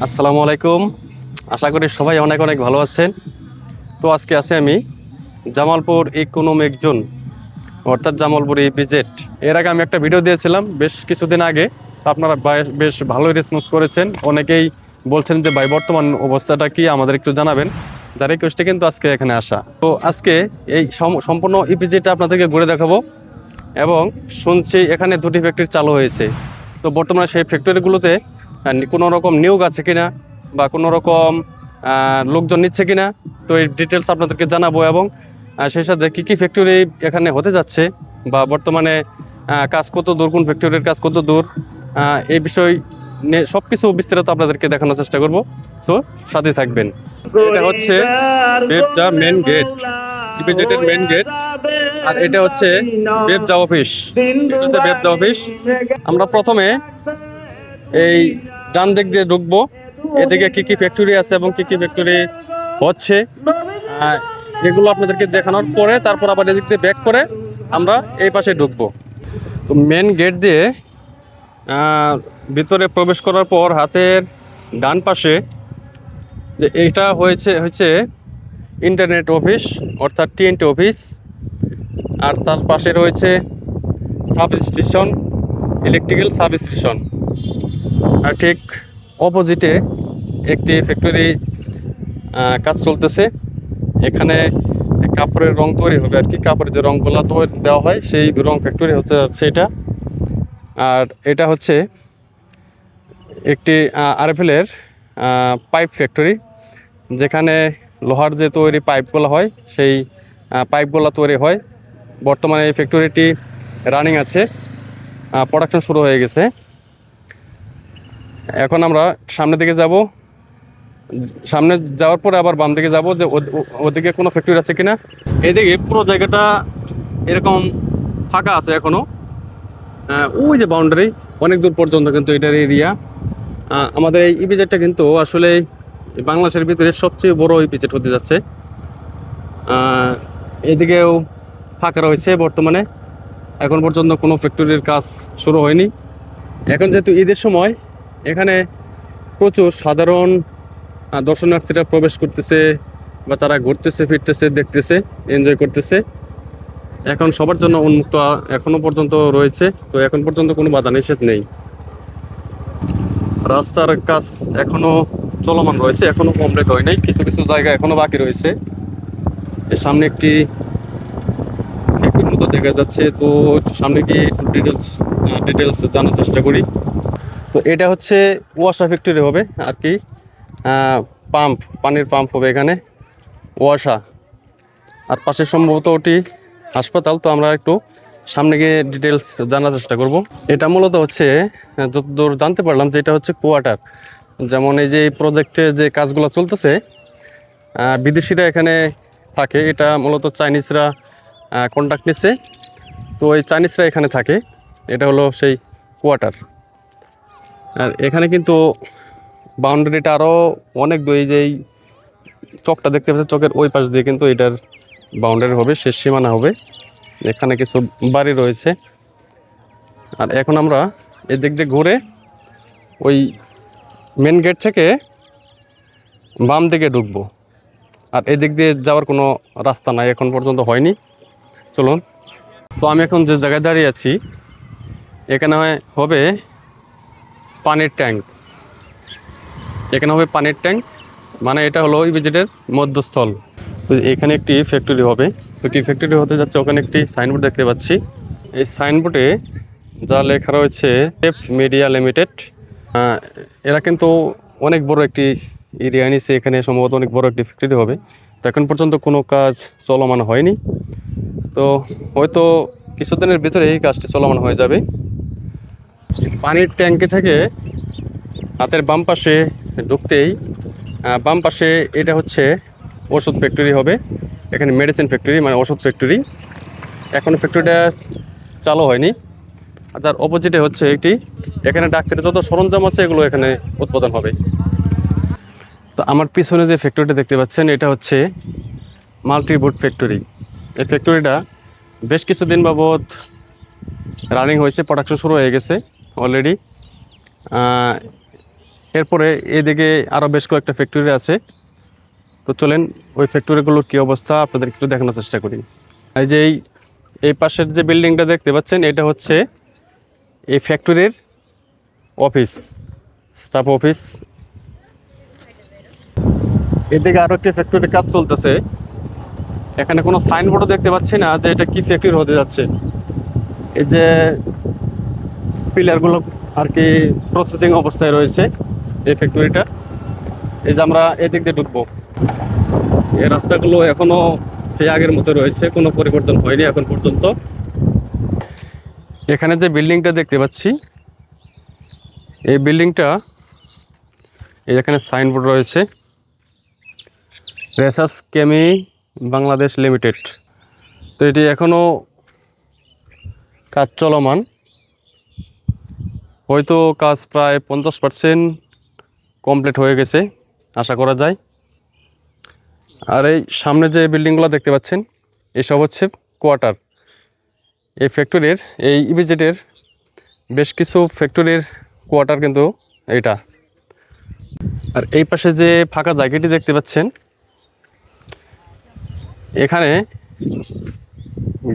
আসসালামু আলাইকুম। আশা করি সবাই অনেক অনেক ভালো আছেন। তো আজকে আছি আমি জামালপুর ইকোনমিক জোন, অর্থাৎ জামালপুর ইপিজেড। এর আগে আমি একটা ভিডিও দিয়েছিলাম বেশ কিছুদিন আগে। তো আপনারা বেশ ভালোই রেসপন্স করেছেন। অনেকেই বলছেন যে ভাই বর্তমান অবস্থাটা কি আমাদের একটু জানাবেন। যার রিকোয়েস্টে কিন্তু আজকে এখানে আসা। তো আজকে এই সম্পূর্ণ ইপিজেডটা আপনাদেরকে ঘুরে দেখাবো। এবং শুনছি এখানে দুটি ফ্যাক্টরি চালু হয়েছে। তো বর্তমানে সেই ফ্যাক্টরিগুলোতে কোনো রকম নিয়োগ আছে কিনা বা কোনো রকম লোকজন নিচ্ছে কিনা, তো এই ডিটেলস আপনাদেরকে জানাবো। এবং সেই সাথে কী কী ফ্যাক্টরি এখানে হতে যাচ্ছে বা বর্তমানে কাজ কত দূর, কোন ফ্যাক্টরির কাজ কত দূর, এই বিষয় নিয়ে সব কিছু বিস্তারিত আপনাদেরকে দেখানোর চেষ্টা করব। সো সাথে থাকবেন। এটা হচ্ছে বেবজা মেন গেট, ইপিজেডের মেন গেট। আর এটা হচ্ছে বেবজা অফিস। এটা হচ্ছে বেবজা অফিস। আমরা প্রথমে এই ডান দিক দিয়ে ঢুকবো। এদিকে কি কি ফ্যাক্টরি আছে এবং কি কি ফ্যাক্টরি হচ্ছে এগুলো আপনাদেরকে দেখানোর পরে তারপর আবার এদিক দিয়ে ব্যাক করে আমরা এই পাশে ঢুকবো। তো মেন গেট দিয়ে ভিতরে প্রবেশ করার পর হাতের ডান পাশে যে এইটা হচ্ছে ইন্টারনেট অফিস, অর্থাৎ টিএনটি অফিস। আর তার পাশে রয়েছে sub station, electrical sub station. আর ঠিক অপোজিটে একটি ফ্যাক্টরি কাজ চলতেছে। এখানে কাপড়ের রং তৈরি হবে আর কি, কাপড়ের যে রঙগুলো দেওয়া হয় সেই রং ফ্যাক্টরি হচ্ছে এটা। আর এটা হচ্ছে একটি আরএফএলের পাইপ ফ্যাক্টরি, যেখানে লোহার যে তৈরি পাইপগুলো হয় সেই পাইপগুলো তৈরি হয়। বর্তমানে এই ফ্যাক্টরিটি রানিং আছে, প্রোডাকশন শুরু হয়ে গেছে। এখন আমরা সামনের দিকে যাব। সামনে যাওয়ার পরে আবার বাম দিকে যাব যে ওদিকে কোনো ফ্যাক্টরি আছে কিনা। এদিকে পুরো জায়গাটা এরকম ফাঁকা আছে এখনও। ওই যে বাউন্ডারি অনেক দূর পর্যন্ত কিন্তু এটার এরিয়া। আমাদের এই ইপিজেডটা কিন্তু আসলে বাংলাদেশের ভিতরে সবচেয়ে বড় ইপিজেড হতে যাচ্ছে। এদিকেও ফাঁকা রয়েছে বর্তমানে, এখন পর্যন্ত কোনো ফ্যাক্টরির কাজ শুরু হয়নি। এখন যেহেতু ঈদের সময় এখানে প্রচুর সাধারণ দর্শনার্থীরা প্রবেশ করতেছে বা তারা ঘুরতেছে, ফিরতেছে, দেখতেছে, এনজয় করতেছে। এখন সবার জন্য উন্মুক্ত এখনও পর্যন্ত রয়েছে। তো এখন পর্যন্ত কোনো বাধা নিষেধ নেই। রাস্তার কাজ এখনও চলমান রয়েছে, এখনও কমপ্লিট হয় নাই, কিছু কিছু জায়গা এখনও বাকি রয়েছে। এর সামনে একটি ফ্যাক্টরির মতো দেখা যাচ্ছে। তো সামনে গিয়ে একটু ডিটেলস জানার চেষ্টা করি। তো এটা হচ্ছে ওয়াসা ফ্যাক্টরি হবে আর কি, পানির পাম্প হবে এখানে, ওয়াসা। আর পাশে সম্ভবত ওটি হাসপাতাল। তো আমরা একটু সামনে গিয়ে ডিটেলস জানার চেষ্টা করব। এটা মূলত হচ্ছে যতদূর জানতে পারলাম যে এটা হচ্ছে কোয়ার্টার। যেমন এই যে প্রজেক্টে যে কাজগুলো চলতেছে, বিদেশিরা এখানে থাকে। এটা মূলত চাইনিজরা কন্ট্রাক্ট নিচ্ছে। তো এই চাইনিজরা এখানে থাকে। এটা হলো সেই কোয়ার্টার। আর এখানে কিন্তু বাউন্ডারিটা আরও অনেক দূর। এই যে এই চকটা দেখতে পাচ্ছেন, চকের ওই পাশ দিয়ে কিন্তু এটার বাউন্ডারি হবে, শেষ সীমানা হবে। এখানে কিছু বাড়ি রয়েছে। আর এখন আমরা এদিক দিয়ে ঘুরে ওই মেন গেট থেকে বাম দিকে ঢুকবো। আর এদিক দিয়ে যাওয়ার কোনো রাস্তা নাই, এখন পর্যন্ত হয়নি। চলুন। তো আমি এখন যে জায়গায় দাঁড়িয়ে আছি এখানে হবে পানির ট্যাঙ্ক। এখানে হবে পানির ট্যাঙ্ক, মানে এটা হলো ইপিজেডের মধ্যস্থল। তো এখানে একটি ফ্যাক্টরি হবে। তো কি ফ্যাক্টরি হতে যাচ্ছে, ওখানে একটি সাইনবোর্ড দেখতে পাচ্ছি। এই সাইনবোর্ডে যা লেখা রয়েছে এফ মিডিয়া লিমিটেড। এরা কিন্তু অনেক বড় একটি এরিয়া নিচ্ছে, এখানে সম্ভবত অনেক বড় একটি ফ্যাক্টরি হবে। তো এখন পর্যন্ত কোনো কাজ চলমান হয়নি। তো হয়তো কিছুদিনের ভিতরে এই কাজটি চলমান হয়ে যাবে। পানির ট্যাঙ্কি থেকে হাতের বাম পাশে ঢুকতেই বাম পাশে এটা হচ্ছে ওষুধ ফ্যাক্টরি হবে। এখানে মেডিসিন ফ্যাক্টরি, মানে ওষুধ ফ্যাক্টরি। এখনও ফ্যাক্টরিটা চালু হয়নি। আর তার অপোজিটে হচ্ছে একটি, এখানে ডাক্তারের যত সরঞ্জাম আছে এগুলো এখানে উৎপাদন হবে। তো আমার পিছনে যে ফ্যাক্টরিটা দেখতে পাচ্ছেন এটা হচ্ছে মাল্টিবোর্ড ফ্যাক্টরি। এই ফ্যাক্টরিটা বেশ কিছুদিন বাবদ রানিং হয়েছে, প্রোডাকশন শুরু হয়ে গেছে অলরেডি। এরপরে এদিকে আরও বেশ কয়েকটা ফ্যাক্টরি আছে। তো চলেন ওই ফ্যাক্টরিগুলোর কী অবস্থা আপনাদের একটু দেখানোর চেষ্টা করি। এই যে এই পাশের যে বিল্ডিংটা দেখতে পাচ্ছেন, এটা হচ্ছে এই ফ্যাক্টরির অফিস, স্টাফ অফিস। এদিকে আরও একটি ফ্যাক্টরির কাজ চলতেছে। এখানে কোনো সাইনবোর্ডও দেখতে পাচ্ছি না যে এটা কি ফ্যাক্টরি হতে যাচ্ছে। এই যে পিলারগুলো আর কি প্রসেসিং অবস্থায় রয়েছে এই ফ্যাক্টরিটা। এই যে আমরা এদিক দিয়ে ঢুকবো, এই রাস্তাগুলো এখনো সেই আগের মতো রয়েছে, কোনো পরিবর্তন হয়নি এখন পর্যন্ত। এখানে যে বিল্ডিংটা দেখতে পাচ্ছি, এই বিল্ডিংটা, এখানে সাইনবোর্ড রয়েছে রেসাস কেমি বাংলাদেশ লিমিটেড। তো এটি এখনও কাজ চলমান, হয়তো কাজ প্রায় 50% কমপ্লিট হয়ে গেছে আশা করা যায়। আর এই সামনে যে বিল্ডিংগুলো দেখতে পাচ্ছেন, এসব হচ্ছে কোয়ার্টার। এই ফ্যাক্টরির, এই ইপিজেডের বেশ কিছু ফ্যাক্টরির কোয়ার্টার কিন্তু এইটা। আর এই পাশে যে ফাঁকা জায়গাটি দেখতে পাচ্ছেন, এখানে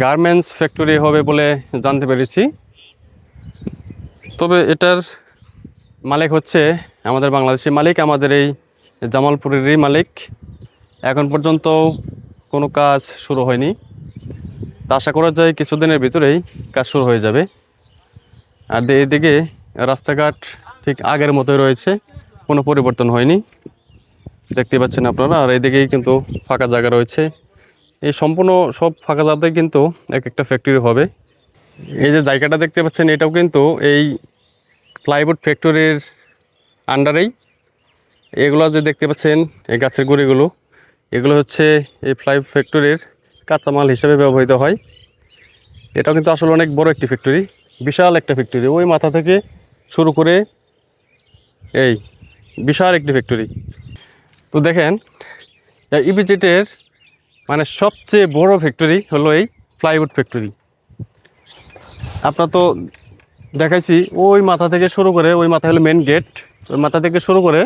গার্মেন্টস ফ্যাক্টরি হবে বলে জানতে পেরেছি। তবে এটার মালিক হচ্ছে আমাদের বাংলাদেশি মালিক, আমাদের এই জামালপুরেরই মালিক। এখন পর্যন্ত কোনো কাজ শুরু হয়নি, তা আশা করা যায় কিছুদিনের ভিতরেই কাজ শুরু হয়ে যাবে। আর এদিকে রাস্তাঘাট ঠিক আগের মতোই রয়েছে, কোনো পরিবর্তন হয়নি, দেখতে পাচ্ছেন আপনারা। আর এদিকেই কিন্তু ফাঁকা জায়গা রয়েছে। এই সম্পূর্ণ সব ফাঁকা জায়গাতে কিন্তু এক একটা ফ্যাক্টরি হবে। এই যে জায়গাটা দেখতে পাচ্ছেন, এটাও কিন্তু এই প্লাইউড ফ্যাক্টরির আন্ডারেই। এগুলো যে দেখতে পাচ্ছেন, এই গাছের গুঁড়িগুলো, এগুলো হচ্ছে এই প্লাইউড ফ্যাক্টরির কাঁচামাল হিসেবে ব্যবহৃত হয়। এটাও কিন্তু আসলে অনেক বড় একটি ফ্যাক্টরি, বিশাল একটা ফ্যাক্টরি। ওই মাথা থেকে শুরু করে এই বিশাল একটি ফ্যাক্টরি। তো দেখেন, ইপিজেডের মানে সবচেয়ে বড় ফ্যাক্টরি হলো এই প্লাইউড ফ্যাক্টরি। আপনার তো দেখাইছি, ওই মাথা থেকে শুরু করে, ওই মাথা হলো মেন গেট, ওই মাথা থেকে শুরু করে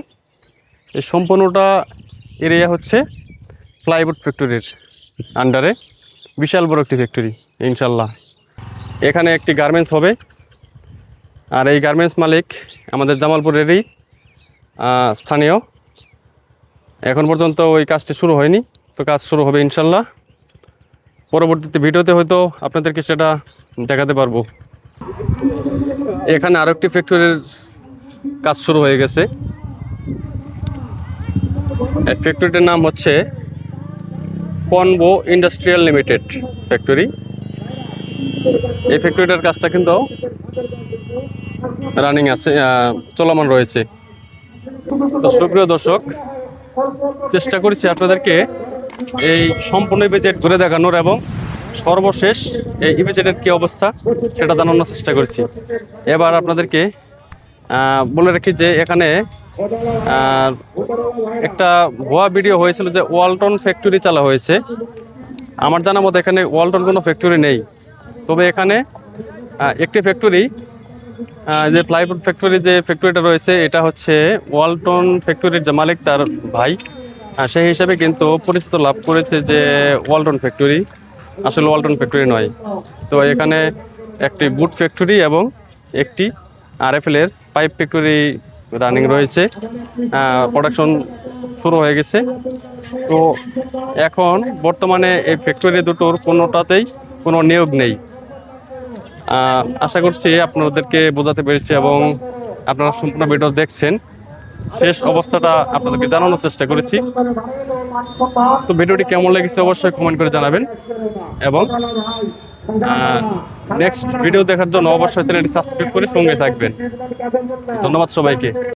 এই সম্পূর্ণটা এরিয়া হচ্ছে প্লাইউড ফ্যাক্টরির আন্ডারে। বিশাল বড় একটি ফ্যাক্টরি ইনশাল্লাহ। এখানে একটি গার্মেন্টস হবে, আর এই গার্মেন্টস মালিক আমাদের জামালপুরেরই স্থানীয়। এখন পর্যন্ত ওই কাজটি শুরু হয়নি, তো কাজ শুরু হবে ইনশাল্লাহ। পরবর্তীতে ভিডিওতে হয়তো আপনাদেরকে সেটা দেখাতে পারবো। এখানে আরও একটি ফ্যাক্টরির কাজ শুরু হয়ে গেছে। এই ফ্যাক্টরিটার নাম হচ্ছে কনবো ইন্ডাস্ট্রিয়াল লিমিটেড ফ্যাক্টরি। এই ফ্যাক্টরিটার কাজটা কিন্তু রানিং আছে, চলমান রয়েছে। তো সুপ্রিয় দর্শক, চেষ্টা করেছি আপনাদেরকে এই সম্পূর্ণ ইপিজেড ঘুরে দেখানোর এবং সর্বশেষ এই ইপিজেডের কী অবস্থা সেটা জানানোর চেষ্টা করছি। এবার আপনাদেরকে বলে রাখি যে এখানে একটা ভুয়া ভিডিও হয়েছিল যে ওয়ালটন ফ্যাক্টরি চালা হয়েছে। আমার জানা মতো এখানে ওয়ালটন কোনো ফ্যাক্টরি নেই। তবে এখানে একটি ফ্যাক্টরি, যে প্লাইউড ফ্যাক্টরি যে ফ্যাক্টরিটা রয়েছে, এটা হচ্ছে ওয়ালটন ফ্যাক্টরির যে মালিক তার ভাই, সেই হিসাবে কিন্তু পরিচিত লাভ করেছে যে ওয়ালটন ফ্যাক্টরি আসলে ওয়ালটন ফ্যাক্টরি নয়। তো এখানে একটি বুট ফ্যাক্টরি এবং একটি আরএফএলের পাইপ ফ্যাক্টরি রানিং রয়েছে, প্রোডাকশন শুরু হয়ে গেছে। তো এখন বর্তমানে এই ফ্যাক্টরি দুটোর কোনোটাতেই কোনো নিয়োগ নেই। আশা করছি আপনাদেরকে বোঝাতে পেরেছি এবং আপনারা সম্পূর্ণ ভিডিও দেখছেন। শেষ অবস্থাটা আপনাদেরকে জানানোর চেষ্টা করেছি। তো ভিডিওটি কেমন লেগেছে অবশ্যই কমেন্ট করে জানাবেন এবং নেক্সট ভিডিও দেখার জন্য অবশ্যই চ্যানেলটি সাবস্ক্রাইব করে সঙ্গে থাকবেন। ধন্যবাদ সবাইকে।